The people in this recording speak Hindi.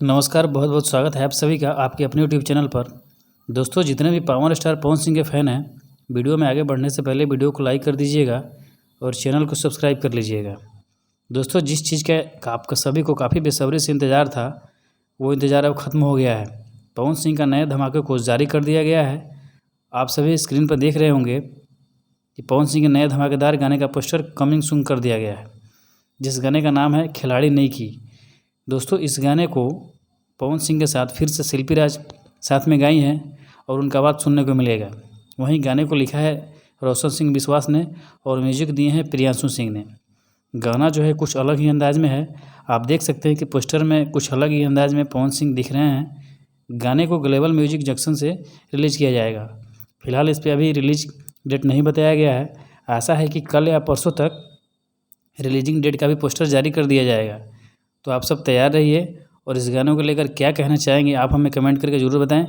नमस्कार, बहुत बहुत स्वागत है आप सभी का आपके अपने यूट्यूब चैनल पर। दोस्तों, जितने भी पावर स्टार पवन सिंह के फ़ैन हैं, वीडियो में आगे बढ़ने से पहले वीडियो को लाइक कर दीजिएगा और चैनल को सब्सक्राइब कर लीजिएगा। दोस्तों, जिस चीज़ का आपका सभी को काफ़ी बेसब्री से इंतज़ार था, वो इंतज़ार अब ख़त्म हो गया है। पवन सिंह का नए धमाके को जारी कर दिया गया है। आप सभी स्क्रीन पर देख रहे होंगे कि पवन सिंह के नए धमाकेदार गाने का पोस्टर कमिंग सून कर दिया गया है, जिस गाने का नाम है खिलाड़ी नहीं की। दोस्तों, इस गाने को पवन सिंह के साथ फिर से शिल्पी राज साथ में गाई हैं और उनका आवाज़ सुनने को मिलेगा। वहीं गाने को लिखा है रोशन सिंह विश्वास ने और म्यूजिक दिए हैं प्रियांशु सिंह ने। गाना जो है कुछ अलग ही अंदाज में है। आप देख सकते हैं कि पोस्टर में कुछ अलग ही अंदाज में पवन सिंह दिख रहे हैं। गाने को ग्लोबल म्यूजिक जंक्शन से रिलीज़ किया जाएगा। फिलहाल इस पर अभी रिलीज डेट नहीं बताया गया है। आशा है कि कल या परसों तक रिलीजिंग डेट का भी पोस्टर जारी कर दिया जाएगा। तो आप सब तैयार रहिए और इस गानों को लेकर क्या कहना चाहेंगे आप हमें कमेंट करके ज़रूर बताएं।